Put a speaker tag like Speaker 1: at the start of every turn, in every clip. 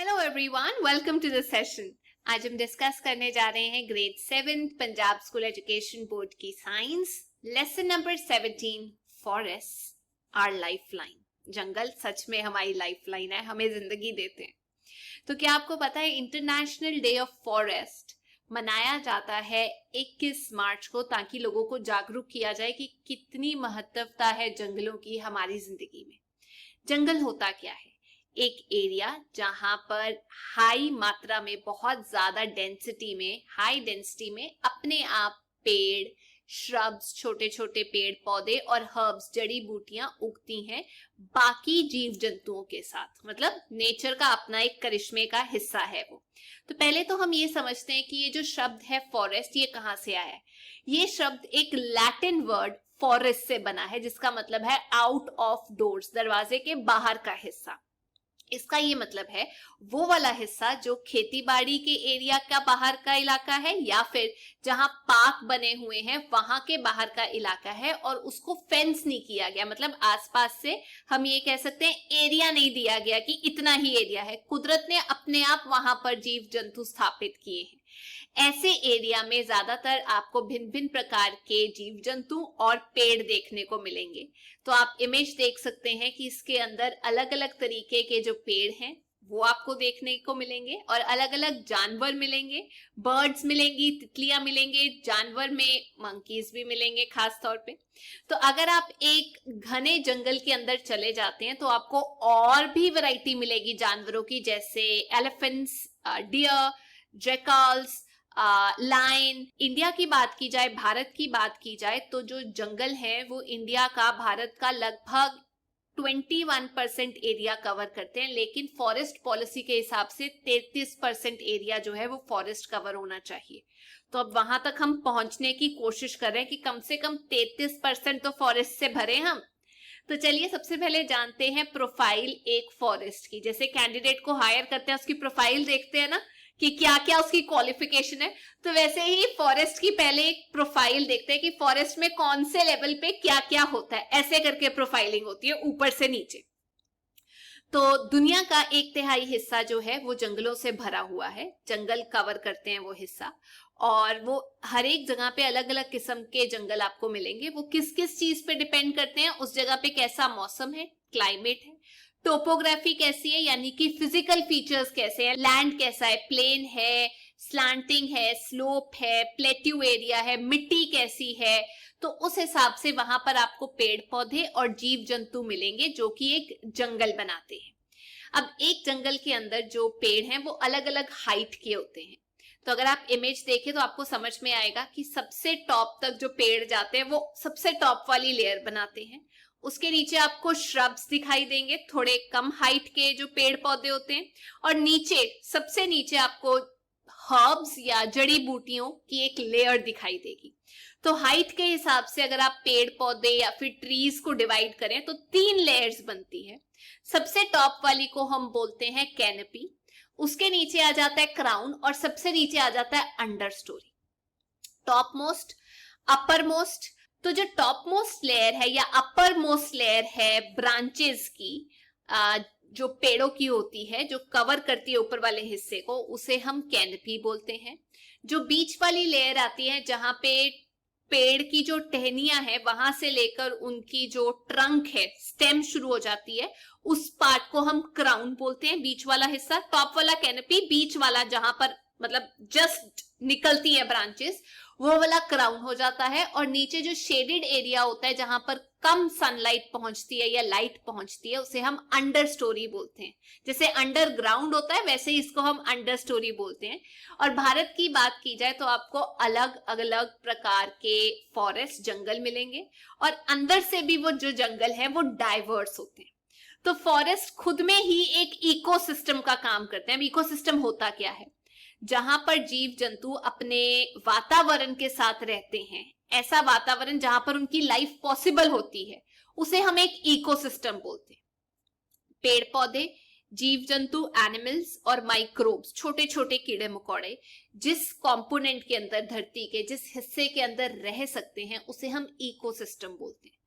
Speaker 1: Hello everyone, welcome to the session. आज हम discuss करने जा रहे हैं grade 7 Punjab school education board की science lesson number 17 forest are lifeline. जंगल सच में हमारी लाइफलाइन है, हमें जिंदगी देते हैं। तो क्या आपको पता है इंटरनेशनल डे ऑफ फॉरेस्ट मनाया जाता है 21 मार्च को, ताकि लोगों को जागरूक किया जाए कि कितनी महत्वता है जंगलों की हमारी जिंदगी में। जंगल होता क्या है? एक एरिया जहां पर हाई मात्रा में, बहुत ज्यादा हाई डेंसिटी में अपने आप पेड़, श्रब्स, छोटे छोटे पेड़ पौधे और हर्ब्स, जड़ी बूटियां उगती हैं बाकी जीव जंतुओं के साथ। मतलब नेचर का अपना एक करिश्मे का हिस्सा है वो। तो पहले तो हम ये समझते हैं कि ये जो शब्द है फॉरेस्ट, ये कहां से आया है। ये शब्द एक लैटिन वर्ड फॉरेस्ट से बना है, जिसका मतलब है आउट ऑफ डोर्स, दरवाजे के बाहर का हिस्सा। इसका ये मतलब है वो वाला हिस्सा जो खेती बाड़ी के एरिया का बाहर का इलाका है, या फिर जहां पार्क बने हुए हैं वहां के बाहर का इलाका है और उसको फेंस नहीं किया गया। मतलब आसपास से हम ये कह सकते हैं एरिया नहीं दिया गया कि इतना ही एरिया है, कुदरत ने अपने आप वहां पर जीव जंतु स्थापित किए हैं। ऐसे एरिया में ज्यादातर आपको भिन्न भिन्न प्रकार के जीव जंतु और पेड़ देखने को मिलेंगे। तो आप इमेज देख सकते हैं कि इसके अंदर अलग अलग तरीके के जो पेड़ हैं वो आपको देखने को मिलेंगे और अलग अलग जानवर मिलेंगे। बर्ड्स मिलेंगी, तितलियां मिलेंगे, जानवर में मंकीज भी मिलेंगे खास तौर पे। तो अगर आप एक घने जंगल के अंदर चले जाते हैं तो आपको और भी वैरायटी मिलेगी जानवरों की, जैसे elephants, deer, jackals, lion. India की बात की जाए, भारत की बात की जाए, तो जो जंगल है वो इंडिया का, भारत का लगभग 21% एरिया कवर करते हैं, लेकिन फॉरेस्ट पॉलिसी के हिसाब से 33% एरिया जो है वो फॉरेस्ट कवर होना चाहिए। तो अब वहां तक हम पहुंचने की कोशिश कर रहे हैं कि कम से कम 33% तो फॉरेस्ट से भरे हम। तो चलिए सबसे पहले जानते हैं प्रोफाइल एक फॉरेस्ट की। जैसे कैंडिडेट को हायर करते हैं उसकी प्रोफाइल देखते हैं ना कि क्या क्या उसकी क्वालिफिकेशन है, तो वैसे ही फॉरेस्ट की पहले एक प्रोफाइल देखते हैं कि फॉरेस्ट में कौन से लेवल पे क्या क्या होता है। ऐसे करके प्रोफाइलिंग होती है ऊपर से नीचे। तो दुनिया का 1/3 हिस्सा जो है वो जंगलों से भरा हुआ है, जंगल कवर करते हैं वो हिस्सा। और वो हर एक जगह पे अलग अलग किस्म के जंगल आपको मिलेंगे। वो किस किस चीज पे डिपेंड करते हैं, उस जगह पे कैसा मौसम है, क्लाइमेट है, टोपोग्राफी कैसी है, यानी कि फिजिकल फीचर्स कैसे हैं, लैंड कैसा है, प्लेन है, स्लैंटिंग है, स्लोप है, प्लेट्यू एरिया है, मिट्टी कैसी है। तो उस हिसाब से वहां पर आपको पेड़ पौधे और जीव जंतु मिलेंगे जो कि एक जंगल बनाते हैं। अब एक जंगल के अंदर जो पेड़ हैं वो अलग अलग हाइट के होते हैं। तो अगर आप इमेज देखें तो आपको समझ में आएगा कि सबसे टॉप तक जो पेड़ जाते हैं वो सबसे टॉप वाली लेयर बनाते हैं। उसके नीचे आपको श्रब्स दिखाई देंगे, थोड़े कम हाइट के जो पेड़ पौधे होते हैं, और नीचे, सबसे नीचे आपको हर्ब्स या जड़ी बूटियों की एक लेयर दिखाई देगी। तो हाइट के हिसाब से अगर आप पेड़ पौधे या फिर ट्रीज को डिवाइड करें तो 3 लेयर्स बनती है। सबसे टॉप वाली को हम बोलते हैं कैनपी, उसके नीचे आ जाता है क्राउन और सबसे नीचे आ जाता है under story. Top most, upper most. तो जो टॉप मोस्ट लेयर है या अपर मोस्ट लेयर है ब्रांचेस की, जो पेड़ों की होती है, जो कवर करती है ऊपर वाले हिस्से को, उसे हम कैनपी बोलते हैं। जो बीच वाली लेयर आती है जहां पे पेड़ की जो टहनियां है वहां से लेकर उनकी जो ट्रंक है, स्टेम शुरू हो जाती है, उस पार्ट को हम क्राउन बोलते हैं, बीच वाला हिस्सा। टॉप वाला कैनपी, बीच वाला जहां पर मतलब जस्ट निकलती है ब्रांचेस, वो वाला क्राउन हो जाता है। और नीचे जो शेडेड एरिया होता है जहां पर कम सनलाइट पहुंचती है या लाइट पहुंचती है, उसे हम अंडर स्टोरी बोलते हैं। जैसे अंडरग्राउंड होता है वैसे ही इसको हम अंडर स्टोरी बोलते हैं। और भारत की बात की जाए तो आपको अलग अलग प्रकार के फॉरेस्ट जंगल मिलेंगे, और अंदर से भी वो जो जंगल है वो डाइवर्स होते हैं। तो फॉरेस्ट खुद में ही एक इकोसिस्टम का काम करते हैं। अब इकोसिस्टम होता क्या है? जहां पर जीव जंतु अपने वातावरण के साथ रहते हैं, ऐसा वातावरण जहां पर उनकी लाइफ पॉसिबल होती है, उसे हम एक इकोसिस्टम बोलते हैं। पेड़ पौधे, जीव जंतु, एनिमल्स और माइक्रोब्स, छोटे छोटे कीड़े मकोड़े जिस कंपोनेंट के अंदर, धरती के जिस हिस्से के अंदर रह सकते हैं, उसे हम इकोसिस्टम बोलते हैं।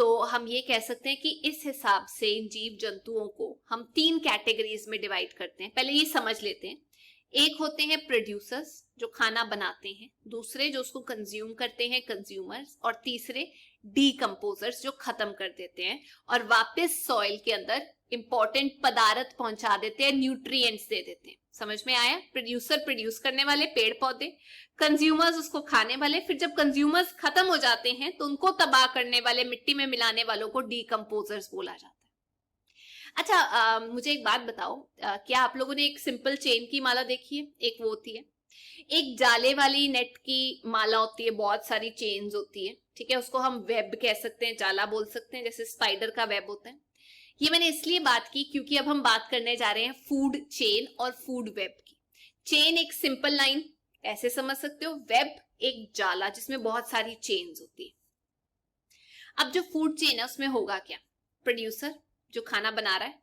Speaker 1: तो हम ये कह सकते हैं कि इस हिसाब से इन जीव जंतुओं को हम 3 कैटेगरीज में डिवाइड करते हैं। पहले ये समझ लेते हैं। एक होते हैं प्रोड्यूसर्स जो खाना बनाते हैं, दूसरे जो उसको कंज्यूम करते हैं कंज्यूमर्स, और तीसरे डीकंपोजर्स जो खत्म कर देते हैं और वापस सॉइल के अंदर इंपॉर्टेंट पदार्थ पहुंचा देते हैं, न्यूट्रिएंट्स दे देते हैं। समझ में आया? प्रोड्यूसर प्रोड्यूस करने वाले पेड़ पौधे, कंज्यूमर्स उसको खाने वाले, फिर जब कंज्यूमर्स खत्म हो जाते हैं तो उनको तबाह करने वाले, मिट्टी में मिलाने वालों को डीकंपोजर्स बोला जाता है। अच्छा, मुझे एक बात बताओ, क्या आप लोगों ने एक सिंपल चेन की माला देखी है? एक वो होती है, एक जाले वाली नेट की माला होती है, बहुत सारी चेन्स होती है, ठीक है, उसको हम वेब कह सकते हैं, जाला बोल सकते हैं, जैसे स्पाइडर का वेब होता है। ये मैंने इसलिए बात की क्योंकि अब हम बात करने जा रहे हैं फूड चेन और फूड वेब की। चेन एक सिंपल लाइन ऐसे समझ सकते हो, वेब एक जाला जिसमें बहुत सारी चेन्स होती है। अब जो फूड चेन है उसमें होगा क्या? प्रोड्यूसर जो खाना बना रहा है,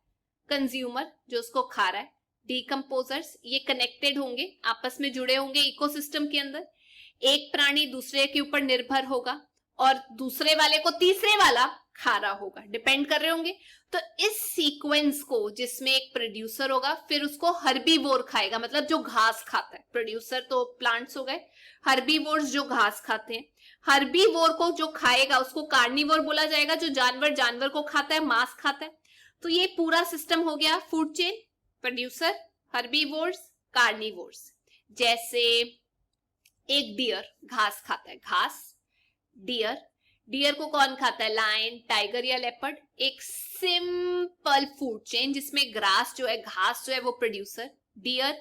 Speaker 1: कंज्यूमर जो उसको खा रहा है, डीकंपोजर्स ये कनेक्टेड होंगे, आपस में जुड़े होंगे इकोसिस्टम के अंदर। एक प्राणी दूसरे के ऊपर निर्भर होगा और दूसरे वाले को तीसरे वाला खा रहा होगा, डिपेंड कर रहे होंगे। तो इस सीक्वेंस को, जिसमें एक प्रोड्यूसर होगा, फिर उसको हर्बीवोर खाएगा, मतलब जो घास खाता है। प्रोड्यूसर तो प्लांट्स हो गए, हर्बीवोर्स जो घास खाते हैं। हर्बीवोर को जो खाएगा उसको कार्निवोर बोला जाएगा, जो जानवर जानवर को खाता है, मांस खाता है। तो ये पूरा सिस्टम हो गया food chain, producer, herbivores, carnivores. जैसे एक डियर घास खाता है, घास, डियर, डियर को कौन खाता है? लायन, टाइगर या लेपर्ड। एक सिंपल फूड चेन जिसमें ग्रास जो है, घास जो है, वो प्रोड्यूसर, डियर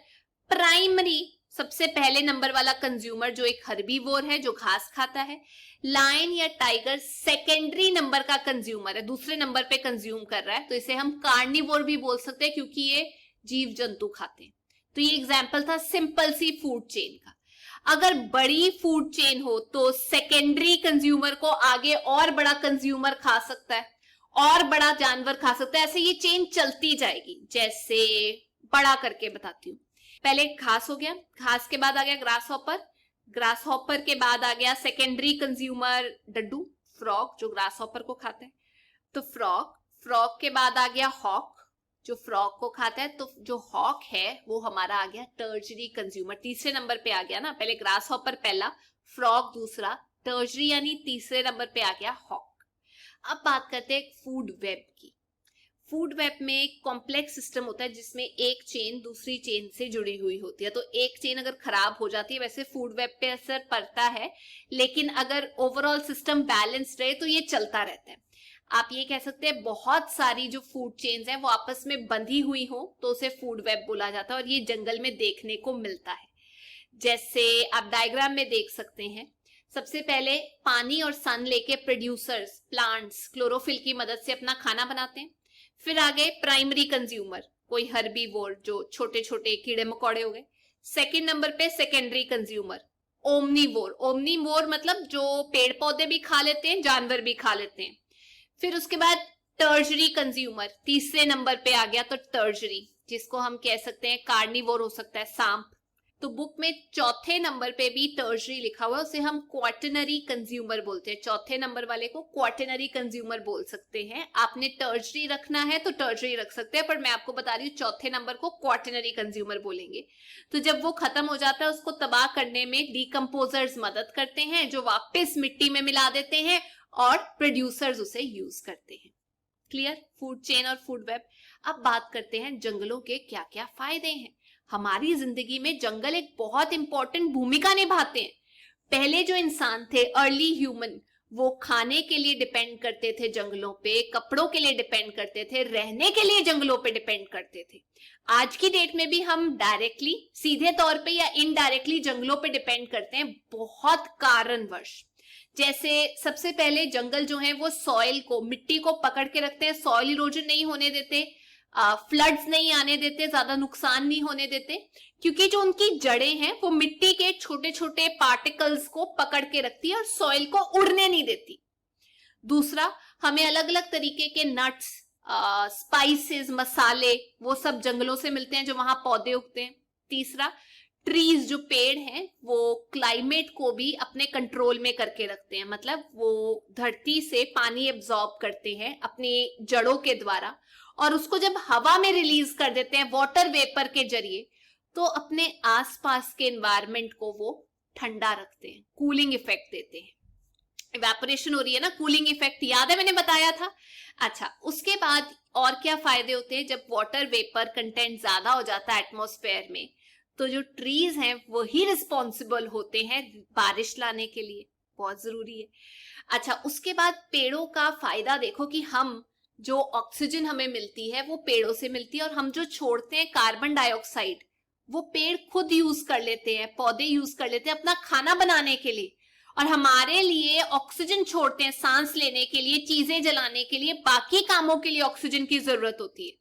Speaker 1: प्राइमरी सबसे पहले नंबर वाला कंज्यूमर जो एक हर्बीवोर है जो घास खाता है। लायन या टाइगर सेकेंडरी नंबर का कंज्यूमर है, दूसरे नंबर पे कंज्यूम कर रहा है, तो इसे हम कार्निवोर भी बोल सकते हैं क्योंकि ये जीव जंतु खाते हैं। तो ये एग्जाम्पल था सिंपल सी फूड चेन का। अगर बड़ी फूड चेन हो तो सेकेंडरी कंज्यूमर को आगे और बड़ा कंज्यूमर खा सकता है, और बड़ा जानवर खा सकता है, ऐसे ये चेन चलती जाएगी। जैसे बड़ा करके बताती हूँ। पहले घास हो गया, घास के बाद आ गया ग्रास हॉपर, ग्रास हॉपर के बाद आ गया सेकेंडरी कंज्यूमर डड्डू, फ्रॉग जो ग्रास हॉपर को खाता है, तो फ्रॉग, फ्रॉग के बाद आ गया हॉक जो फ्रॉग को खाता है, तो जो हॉक है वो हमारा आ गया टर्जरी कंज्यूमर, तीसरे नंबर पे आ गया ना। पहले ग्रास हॉपर पहला, फ्रॉग दूसरा, टर्जरी यानी तीसरे नंबर पे आ गया हॉक। अब बात करते हैं फूड वेब की। फूड वेब में एक कॉम्प्लेक्स सिस्टम होता है जिसमें एक चेन दूसरी चेन से जुड़ी हुई होती है। तो एक चेन अगर खराब हो जाती है, वैसे फूड वेब पे असर पड़ता है, लेकिन अगर ओवरऑल सिस्टम बैलेंस्ड रहे तो ये चलता रहता है। आप ये कह सकते हैं बहुत सारी जो फूड चेन्स हैं वो आपस में बंधी हुई हो तो उसे फूड वेब बोला जाता है, और ये जंगल में देखने को मिलता है। जैसे आप डायग्राम में देख सकते हैं, सबसे पहले पानी और सन लेके प्रोड्यूसर्स प्लांट्स क्लोरोफिल की मदद से अपना खाना बनाते हैं। फिर आगे प्राइमरी कंज्यूमर, कोई हर्बीवोर जो छोटे छोटे कीड़े मकोड़े हो गए। सेकंड नंबर पे सेकेंडरी कंज्यूमर ओमनीवोर, ओमनीवोर मतलब जो पेड़ पौधे भी खा लेते हैं, जानवर भी खा लेते हैं। फिर उसके बाद टर्जरी कंज्यूमर तीसरे नंबर पे आ गया, तो टर्जरी जिसको हम कह सकते हैं कार्निवोर हो सकता है, सांप। तो बुक में चौथे नंबर पे भी टर्जरी लिखा हुआ है, उसे हम क्वाटरनरी कंज्यूमर बोलते हैं। चौथे नंबर वाले को क्वाटरनरी कंज्यूमर बोल सकते हैं। आपने टर्जरी रखना है तो टर्जरी रख सकते हैं, पर मैं आपको बता रही हूँ चौथे नंबर को क्वाटरनरी कंज्यूमर बोलेंगे। तो जब वो खत्म हो जाता है उसको तबाह करने में डीकंपोजर्स मदद करते हैं, जो वापस मिट्टी में मिला देते हैं, और प्रोड्यूसर्स उसे यूज करते हैं। क्लियर? फूड चेन और फूड वेब। अब बात करते हैं जंगलों के क्या क्या फायदे हैं। हमारी जिंदगी में जंगल एक बहुत इंपॉर्टेंट भूमिका निभाते हैं। पहले जो इंसान थे, अर्ली ह्यूमन, वो खाने के लिए डिपेंड करते थे जंगलों पे, कपड़ों के लिए डिपेंड करते थे, रहने के लिए जंगलों पे डिपेंड करते थे। आज की डेट में भी हम डायरेक्टली, सीधे तौर पे या इनडायरेक्टली जंगलों पे डिपेंड करते हैं, बहुत कारणवश। जैसे सबसे पहले जंगल जो है वो सॉइल को, मिट्टी को पकड़ के रखते हैं, सॉइल इरोजन नहीं होने देते, फ्लड्स नहीं आने देते, ज्यादा नुकसान नहीं होने देते, क्योंकि जो उनकी जड़ें हैं वो मिट्टी के छोटे छोटे पार्टिकल्स को पकड़ के रखती है और सॉइल को उड़ने नहीं देती। दूसरा, हमें अलग अलग तरीके के नट्स, स्पाइसेस, मसाले, वो सब जंगलों से मिलते हैं जो वहां पौधे उगते हैं। तीसरा, ट्रीज जो पेड़ हैं वो क्लाइमेट को भी अपने कंट्रोल में करके रखते हैं, मतलब वो धरती से पानी एब्जॉर्ब करते हैं अपनी जड़ों के द्वारा और उसको जब हवा में रिलीज कर देते हैं वाटर वेपर के जरिए, तो अपने आसपास के एनवायरनमेंट को वो ठंडा रखते हैं, कूलिंग इफेक्ट देते हैं। इवेपोरेशन हो रही है ना, कूलिंग इफेक्ट याद है मैंने बताया था। अच्छा, उसके बाद और क्या फायदे होते हैं? जब वाटर वेपर कंटेंट ज्यादा हो जाता है एटमॉस्फेयर में, तो जो ट्रीज हैं वही रिस्पॉन्सिबल होते हैं बारिश लाने के लिए, बहुत जरूरी है। अच्छा, उसके बाद पेड़ों का फायदा देखो कि हम जो ऑक्सीजन हमें मिलती है वो पेड़ों से मिलती है, और हम जो छोड़ते हैं कार्बन डाइऑक्साइड वो पेड़ खुद यूज कर लेते हैं, पौधे यूज कर लेते हैं अपना खाना बनाने के लिए, और हमारे लिए ऑक्सीजन छोड़ते हैं सांस लेने के लिए, चीजें जलाने के लिए, बाकी कामों के लिए ऑक्सीजन की जरूरत होती है।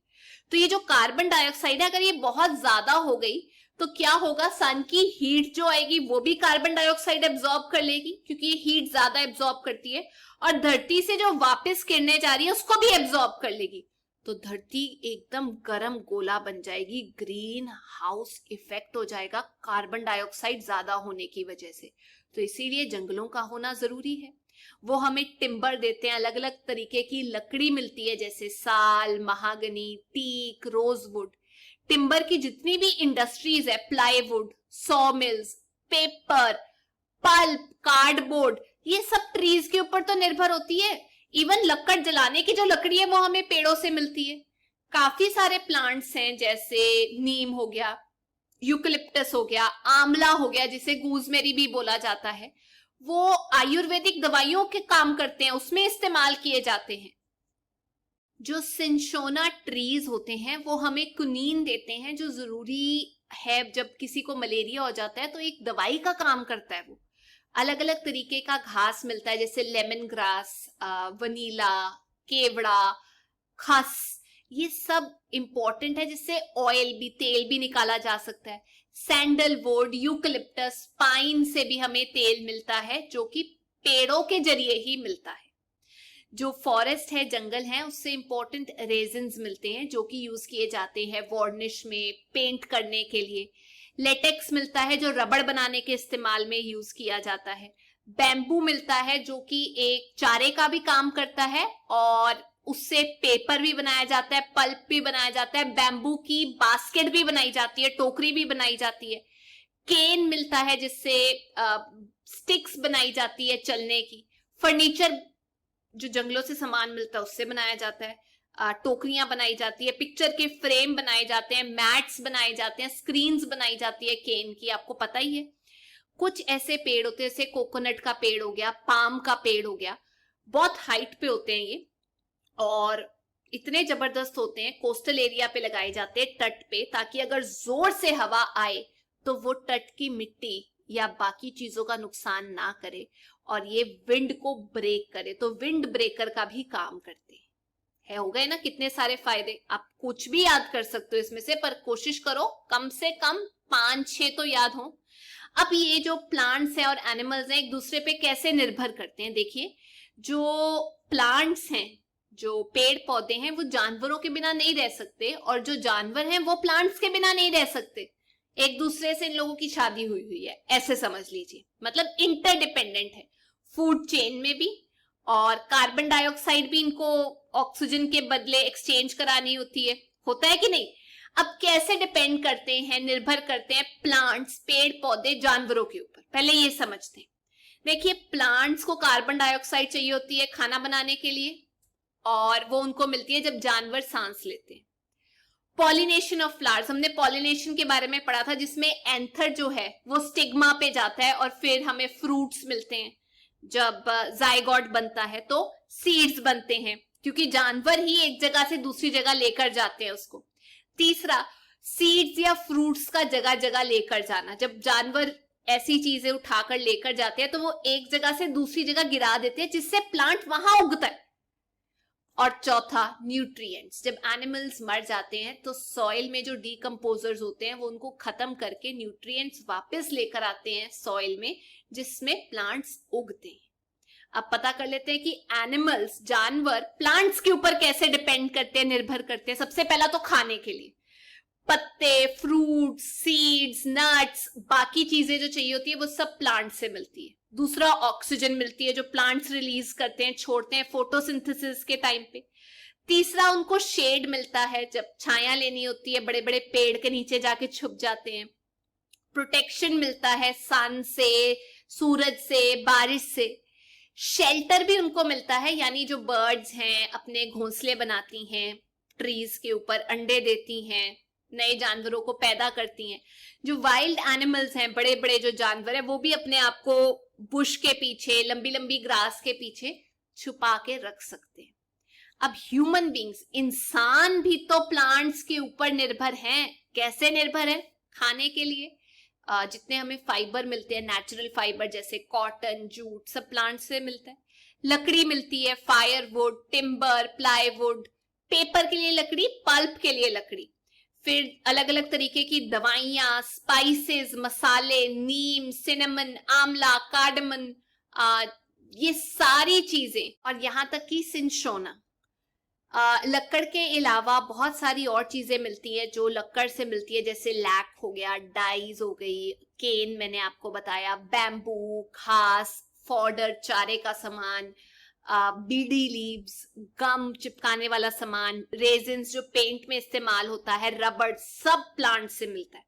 Speaker 1: तो ये जो कार्बन डाइऑक्साइड है, अगर ये बहुत ज्यादा हो गई तो क्या होगा? सन की हीट जो आएगी वो भी कार्बन डाइऑक्साइड एब्जॉर्ब कर लेगी, क्योंकि ये हीट ज्यादा एब्जॉर्ब करती है, और धरती से जो वापस किरणें जा रही है उसको भी एब्जॉर्ब कर लेगी। तो धरती एकदम गर्म गोला बन जाएगी, ग्रीन हाउस इफेक्ट हो जाएगा कार्बन डाइऑक्साइड ज्यादा होने की वजह से। तो इसीलिए जंगलों का होना जरूरी है। वो हमें टिम्बर देते हैं, अलग अलग तरीके की लकड़ी मिलती है, जैसे साल, महागनी, टीक, रोजवुड। टिम्बर की जितनी भी इंडस्ट्रीज है, plywood, saw mills, paper, pulp, cardboard, ये सब ट्रीज के ऊपर तो निर्भर होती है। इवन लकड़ जलाने की जो लकड़ी है वो हमें पेड़ों से मिलती है। काफी सारे प्लांट्स हैं, जैसे नीम हो गया, यूकलिप्टस हो गया, आंवला हो गया जिसे गूजमेरी भी बोला जाता है, वो आयुर्वेदिक दवाइयों के काम करते हैं, उसमें इस्तेमाल किए जाते हैं। जो सिंशोना ट्रीज होते हैं वो हमें कुनीन देते हैं, जो जरूरी है जब किसी को मलेरिया हो जाता है तो एक दवाई का काम करता है। वो अलग अलग तरीके का घास मिलता है, जैसे लेमन ग्रास, वनीला, केवड़ा, खस, ये सब इंपॉर्टेंट है, जिससे ऑयल भी, तेल भी निकाला जा सकता है। सैंडलवुड, यूकलिप्टस, पाइन से भी हमें तेल मिलता है, जो कि पेड़ों के जरिए ही मिलता है। जो फॉरेस्ट है, जंगल है, उससे इंपॉर्टेंट रेजिन्स मिलते हैं जो कि यूज किए जाते हैं वार्निश में, पेंट करने के लिए। लेटेक्स मिलता है जो रबड़ बनाने के इस्तेमाल में यूज किया जाता है। बैम्बू मिलता है जो कि एक चारे का भी काम करता है, और उससे पेपर भी बनाया जाता है, पल्प भी बनाया जाता है, बैम्बू की बास्केट भी बनाई जाती है, टोकरी भी बनाई जाती है। केन मिलता है जिससे स्टिक्स बनाई जाती है चलने की। फर्नीचर जो जंगलों से सामान मिलता है उससे बनाया जाता है, टोकरियां बनाई जाती है, पिक्चर के फ्रेम बनाए जाते हैं, मैट्स बनाए जाते हैं, स्क्रीन्स बनाई जाती है केन की, आपको पता ही है। कुछ ऐसे पेड़ होते हैं, जैसे कोकोनट का पेड़ हो गया, पाम का पेड़ हो गया, बहुत हाइट पे होते हैं ये, और इतने जबरदस्त होते हैं, कोस्टल एरिया पे लगाए जाते हैं, तट पे, ताकि अगर जोर से हवा आए तो वो तट की मिट्टी या बाकी चीजों का नुकसान ना करे, और ये विंड को ब्रेक करे, तो विंड ब्रेकर का भी काम करते हैं। हो गए ना कितने सारे फायदे। आप कुछ भी याद कर सकते हो इसमें से, पर कोशिश करो कम से कम 5-6 तो याद हो। अब ये जो प्लांट्स हैं और एनिमल्स हैं एक दूसरे पे कैसे निर्भर करते हैं, देखिए, जो प्लांट्स हैं, जो पेड़ पौधे हैं, वो जानवरों के बिना नहीं रह सकते, और जो जानवर हैं वो प्लांट्स के बिना नहीं रह सकते। एक दूसरे से इन लोगों की शादी हुई हुई है, ऐसे समझ लीजिए, मतलब इंटरडिपेंडेंट है फूड चेन में भी, और कार्बन डाइऑक्साइड भी इनको ऑक्सीजन के बदले एक्सचेंज करानी होती है, होता है कि नहीं। अब कैसे डिपेंड करते हैं, निर्भर करते हैं प्लांट्स, पेड़ पौधे, जानवरों के ऊपर, पहले ये समझते हैं। देखिए, प्लांट्स को कार्बन डाइऑक्साइड चाहिए होती है खाना बनाने के लिए, और वो उनको मिलती है जब जानवर सांस लेते हैं। पॉलिनेशन ऑफ फ्लावर्स, हमने पॉलिनेशन के बारे में पढ़ा था, जिसमें एंथर जो है वो स्टिग्मा पे जाता है और फिर हमें फ्रूट्स मिलते हैं। जब जाइगोट बनता है तो सीड्स बनते हैं, क्योंकि जानवर ही एक जगह से दूसरी जगह लेकर जाते हैं उसको। तीसरा, सीड्स या फ्रूट्स का जगह जगह लेकर जाना, जब जानवर ऐसी चीजें उठाकर लेकर जाते हैं तो वो एक जगह से दूसरी जगह गिरा देते हैं, जिससे प्लांट वहां उगता है। और चौथा, न्यूट्रिएंट्स, जब एनिमल्स मर जाते हैं तो सॉइल में जो डीकंपोजर्स होते हैं वो उनको खत्म करके न्यूट्रिएंट्स वापस लेकर आते हैं सॉइल में, जिसमें प्लांट्स उगते हैं। अब पता कर लेते हैं कि एनिमल्स, जानवर, प्लांट्स के ऊपर कैसे डिपेंड करते हैं, निर्भर करते हैं। सबसे पहला तो खाने के लिए, पत्ते, फ्रूट्स, सीड्स, नट्स, बाकी चीजें जो चाहिए होती है वो सब प्लांट से मिलती है। दूसरा, ऑक्सीजन मिलती है जो प्लांट्स रिलीज करते हैं, छोड़ते हैं फोटोसिंथेसिस के टाइम पे। तीसरा, उनको शेड मिलता है, जब छाया लेनी होती है बड़े बड़े पेड़ के नीचे जाके छुप जाते हैं। प्रोटेक्शन मिलता है सन से, सूरज से, बारिश से। शेल्टर भी उनको मिलता है, यानी जो बर्ड्स हैं अपने घोंसले बनाती हैं ट्रीज के ऊपर, अंडे देती हैं, नए जानवरों को पैदा करती हैं। जो वाइल्ड एनिमल्स हैं, बड़े बड़े जो जानवर हैं, वो भी अपने आप को बुश के पीछे, लंबी लंबी ग्रास के पीछे छुपा के रख सकते हैं। अब ह्यूमन बींग्स, इंसान भी तो प्लांट्स के ऊपर निर्भर हैं। कैसे निर्भर है? खाने के लिए जितने हमें फाइबर मिलते हैं, नेचुरल फाइबर जैसे कॉटन, जूट, सब प्लांट से मिलता है। लकड़ी मिलती है, फायरवुड, टिम्बर, प्लाईवुड, पेपर के लिए लकड़ी, पल्प के लिए लकड़ी। फिर अलग अलग तरीके की दवाइयां, स्पाइसेस, मसाले, नीम, सिनेमन, आंवला, कार्डमन, ये सारी चीजें, और यहां तक कि सिंशोना। लक्कड़ के अलावा बहुत सारी और चीजें मिलती हैं जो लक्कड़ से मिलती है, जैसे लैक हो गया, डाइज हो गई, केन मैंने आपको बताया, बैम्बू, घास, फॉडर, चारे का सामान, बीडी लीव्स, गम चिपकाने वाला सामान, रेजिन्स जो पेंट में इस्तेमाल होता है, रबड़, सब प्लांट से मिलता है।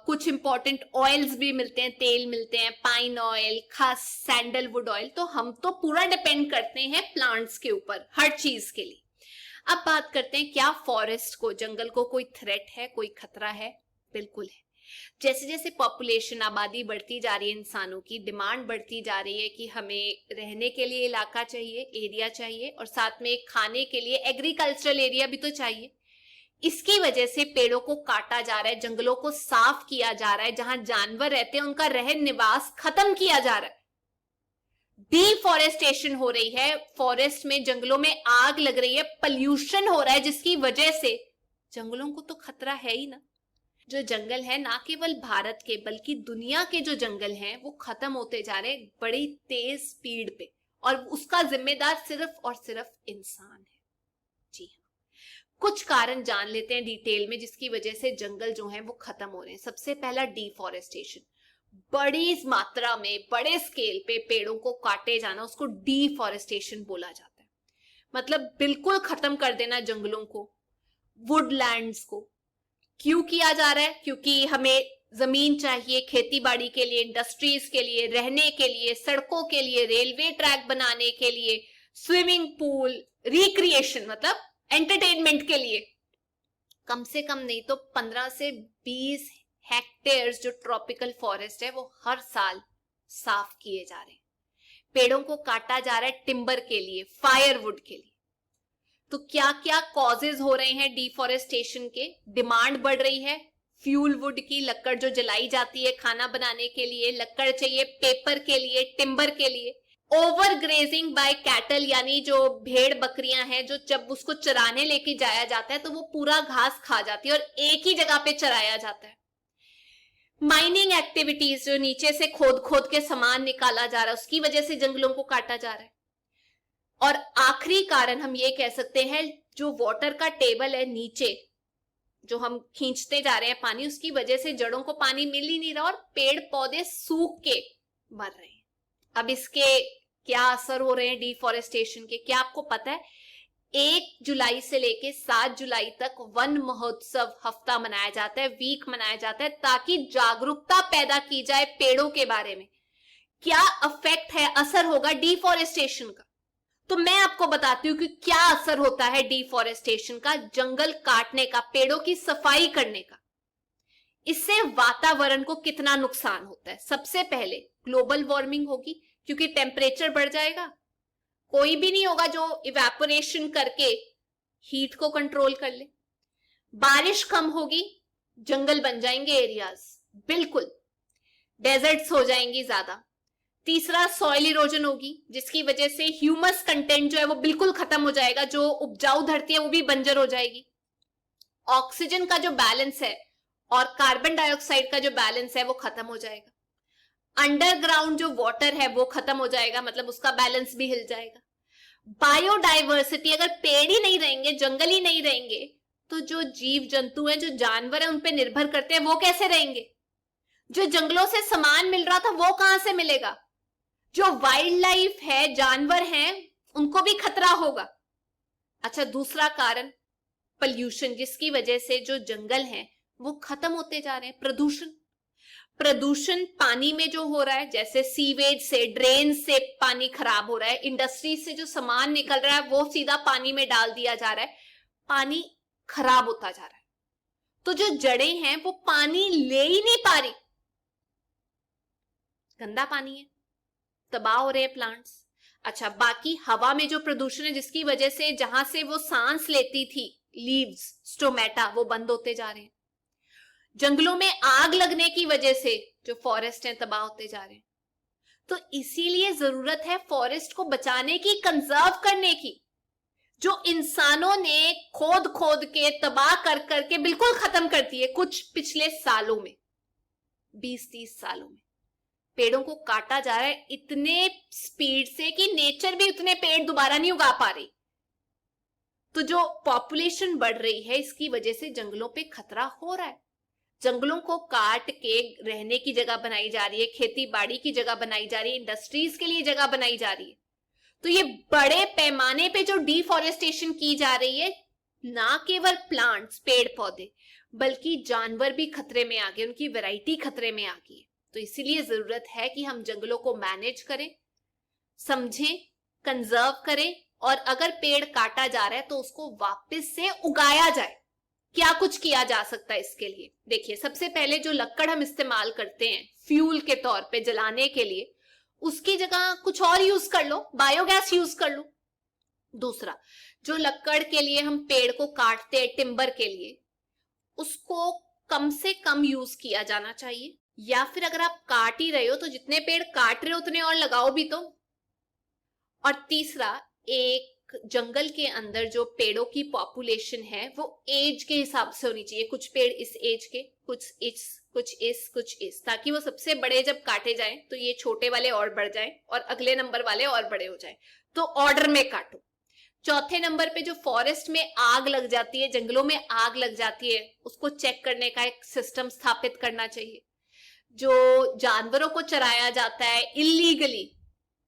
Speaker 1: कुछ इंपॉर्टेंट ऑयल्स भी मिलते हैं, तेल मिलते हैं, पाइन ऑयल, खस, सैंडलवुड ऑयल। तो हम तो पूरा डिपेंड करते हैं प्लांट्स के ऊपर हर चीज के लिए। अब बात करते हैं, क्या फॉरेस्ट को, जंगल को कोई थ्रेट है, कोई खतरा है? बिल्कुल है। जैसे जैसे पॉपुलेशन, आबादी बढ़ती जा रही है, इंसानों की डिमांड बढ़ती जा रही है कि हमें रहने के लिए इलाका चाहिए, एरिया चाहिए, और साथ में खाने के लिए एग्रीकल्चरल एरिया भी तो चाहिए। इसकी वजह से पेड़ों को काटा जा रहा है, जंगलों को साफ किया जा रहा है, जहां जानवर रहते हैं उनका रहन निवास खत्म किया जा रहा है। डिफॉरेस्टेशन हो रही है, फॉरेस्ट में, जंगलों में आग लग रही है, पॉल्यूशन हो रहा है, जिसकी वजह से जंगलों को तो खतरा है ही ना। जो जंगल है, ना केवल भारत के बल्कि दुनिया के जो जंगल हैं, वो खत्म होते जा रहे हैं बड़ी तेज स्पीड पे, और उसका जिम्मेदार सिर्फ और सिर्फ इंसान है। जी हाँ, कुछ कारण जान लेते हैं डिटेल में जिसकी वजह से जंगल जो हैं वो खत्म हो रहे हैं। सबसे पहला, डिफॉरेस्टेशन। बड़ी मात्रा में, बड़े स्केल पे पेड़ों को काटे जाना, उसको डिफॉरेस्टेशन बोला जाता है। मतलब बिल्कुल खत्म कर देना जंगलों को, वुडलैंड्स को। क्यों किया जा रहा है? क्योंकि हमें जमीन चाहिए खेती बाड़ी के लिए, इंडस्ट्रीज के लिए, रहने के लिए, सड़कों के लिए, रेलवे ट्रैक बनाने के लिए, स्विमिंग पूल, रिक्रिएशन मतलब एंटरटेनमेंट के लिए। कम से कम नहीं तो 15 से 20 हेक्टेयर्स जो ट्रॉपिकल फॉरेस्ट है वो हर साल साफ किए जा रहे हैं। पेड़ों को काटा जा रहा है टिम्बर के लिए, फायरवुड के लिए। तो क्या क्या कॉजेज हो रहे हैं डिफॉरेस्टेशन के? डिमांड बढ़ रही है फ्यूल वुड की, लकड़ जो जलाई जाती है खाना बनाने के लिए, लकड़ चाहिए पेपर के लिए, टिम्बर के लिए। ओवर ग्रेजिंग बाय कैटल, यानी जो भेड़ बकरियां हैं, जो जब उसको चराने लेके जाया जाता है तो वो पूरा घास खा जाती है और एक ही जगह पे चराया जाता है। माइनिंग एक्टिविटीज, जो नीचे से खोद खोद के सामान निकाला जा रहा है, उसकी वजह से जंगलों को काटा जा रहा है। और आखिरी कारण हम ये कह सकते हैं, जो वाटर का टेबल है नीचे, जो हम खींचते जा रहे हैं पानी, उसकी वजह से जड़ों को पानी मिल ही नहीं रहा और पेड़ पौधे सूख के मर रहे हैं। अब इसके क्या असर हो रहे हैं डिफॉरेस्टेशन के? क्या आपको पता है? 1 जुलाई से लेके 7 जुलाई तक वन महोत्सव हफ्ता मनाया जाता है, वीक मनाया जाता है, ताकि जागरूकता पैदा की जाए पेड़ों के बारे में। क्या इफेक्ट है, असर होगा डिफॉरेस्टेशन का? तो मैं आपको बताती हूं कि क्या असर होता है डिफॉरेस्टेशन का, जंगल काटने का, पेड़ों की सफाई करने का। इससे वातावरण को कितना नुकसान होता है? सबसे पहले ग्लोबल वार्मिंग होगी, क्योंकि टेम्परेचर बढ़ जाएगा। कोई भी नहीं होगा जो इवेपोरेशन करके हीट को कंट्रोल कर ले। बारिश कम होगी, जंगल बन जाएंगे एरियाज, बिल्कुल डेजर्ट्स हो जाएंगी ज्यादा। तीसरा, सॉइल इरोजन होगी, जिसकी वजह से ह्यूमस कंटेंट जो है वो बिल्कुल खत्म हो जाएगा, जो उपजाऊ धरती है वो भी बंजर हो जाएगी। ऑक्सीजन का जो बैलेंस है और कार्बन डाइऑक्साइड का जो बैलेंस है वो खत्म हो जाएगा। अंडरग्राउंड जो वाटर है वो खत्म हो जाएगा, मतलब उसका बैलेंस भी हिल जाएगा। बायोडाइवर्सिटी, अगर पेड़ ही नहीं रहेंगे, जंगल ही नहीं रहेंगे, तो जो जीव जंतु हैं, जो जानवर हैं, उन पे निर्भर करते हैं, वो कैसे रहेंगे? जो जंगलों से सामान मिल रहा था वो कहां से मिलेगा? जो वाइल्ड लाइफ है, जानवर हैं, उनको भी खतरा होगा। अच्छा, दूसरा कारण पॉल्यूशन, जिसकी वजह से जो जंगल हैं वो खत्म होते जा रहे हैं। प्रदूषण, प्रदूषण पानी में जो हो रहा है, जैसे सीवेज से, ड्रेन से पानी खराब हो रहा है, इंडस्ट्री से जो सामान निकल रहा है वो सीधा पानी में डाल दिया जा रहा है, पानी खराब होता जा रहा है। तो जो जड़ें हैं वो पानी ले ही नहीं पा रही, गंदा पानी है, तबाह हो रहे हैं प्लांट्स। अच्छा, बाकी हवा में जो प्रदूषण है, जिसकी वजह से जहां से वो सांस लेती थी, लीव्स, स्टोमेटा, वो बंद होते जा रहे हैं। जंगलों में आग लगने की वजह से जो फॉरेस्ट हैं तबाह होते जा रहे हैं। तो इसीलिए जरूरत है फॉरेस्ट को बचाने की, कंजर्व करने की। जो इंसानों ने खोद खोद के, तबाह कर करके बिल्कुल खत्म कर दिए कुछ पिछले सालों में, 20-30 सालों में पेड़ों को काटा जा रहा है इतने स्पीड से कि नेचर भी उतने पेड़ दोबारा नहीं उगा पा रही। तो जो पॉपुलेशन बढ़ रही है, इसकी वजह से जंगलों पे खतरा हो रहा है। जंगलों को काट के रहने की जगह बनाई जा रही है, खेती बाड़ी की जगह बनाई जा रही है, इंडस्ट्रीज के लिए जगह बनाई जा रही है। तो ये बड़े पैमाने पे जो डिफॉरेस्टेशन की जा रही है, ना केवल प्लांट्स, पेड़ पौधे, बल्कि जानवर भी खतरे में आ गए, उनकी वैरायटी खतरे में आ गई है। तो इसीलिए जरूरत है कि हम जंगलों को मैनेज करें, समझें, कंजर्व करें, और अगर पेड़ काटा जा रहा है तो उसको वापस से उगाया जाए। क्या कुछ किया जा सकता है इसके लिए? देखिए, सबसे पहले जो लकड़ हम इस्तेमाल करते हैं फ्यूल के तौर पे जलाने के लिए, उसकी जगह कुछ और यूज कर लो, बायोगैस यूज कर लो। दूसरा, जो लकड़ के लिए हम पेड़ को काटते हैं टिम्बर के लिए, उसको कम से कम यूज किया जाना चाहिए। या फिर अगर आप काट ही रहे हो तो जितने पेड़ काट रहे हो उतने और लगाओ भी तो। और तीसरा, एक जंगल के अंदर जो पेड़ों की पॉपुलेशन है वो एज के हिसाब से होनी चाहिए। कुछ पेड़ इस एज के, कुछ इस, ताकि वो सबसे बड़े जब काटे जाएं तो ये छोटे वाले और बढ़ जाएं और अगले नंबर वाले और बड़े हो जाएं। तो ऑर्डर में काटो। चौथे नंबर पे जो फॉरेस्ट में आग लग जाती है, जंगलों में आग लग जाती है, उसको चेक करने का एक सिस्टम स्थापित करना चाहिए। जो जानवरों को चराया जाता है इलीगली,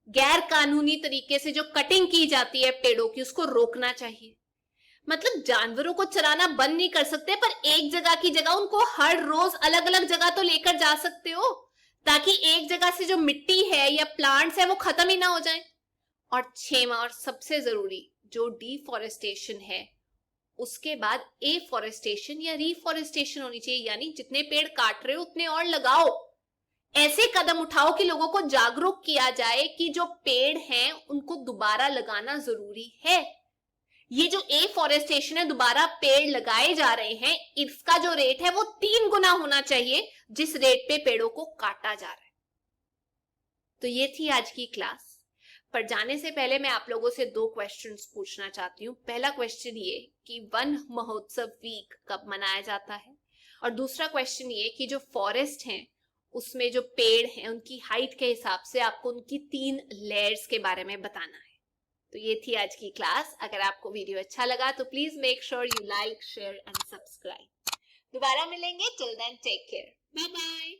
Speaker 1: गैर कानूनी तरीके से जो कटिंग की जाती है पेड़ों की, उसको रोकना चाहिए। मतलब जानवरों को चराना बंद नहीं कर सकते, पर एक जगह की जगह उनको हर रोज अलग अलग जगह तो लेकर जा सकते हो, ताकि एक जगह से जो मिट्टी है या प्लांट्स है वो खत्म ही ना हो जाए। और छेवां और सबसे जरूरी, जो डिफॉरेस्टेशन है, उसके बाद एफॉरेस्टेशन या रिफॉरेस्टेशन होनी चाहिए। यानी जितने पेड़ काट रहे हो उतने और लगाओ। ऐसे कदम उठाओ कि लोगों को जागरूक किया जाए कि जो पेड़ हैं उनको दोबारा लगाना जरूरी है। ये जो एफॉरेस्टेशन है, दोबारा पेड़ लगाए जा रहे हैं, इसका जो रेट है वो 3 गुना होना चाहिए जिस रेट पे पेड़ों को काटा जा रहा है। तो ये थी आज की क्लास। पर जाने से पहले मैं आप लोगों से 2 क्वेश्चंस पूछना चाहती हूँ। पहला क्वेश्चन ये कि वन महोत्सव वीक कब मनाया जाता है, और दूसरा क्वेश्चन ये कि जो फॉरेस्ट हैं उसमें जो पेड़ हैं उनकी हाइट के हिसाब से आपको उनकी 3 लेयर्स के बारे में बताना है। तो ये थी आज की क्लास। अगर आपको वीडियो अच्छा लगा तो please make sure you like, share and subscribe. दोबारा मिलेंगे, till then take care, bye bye.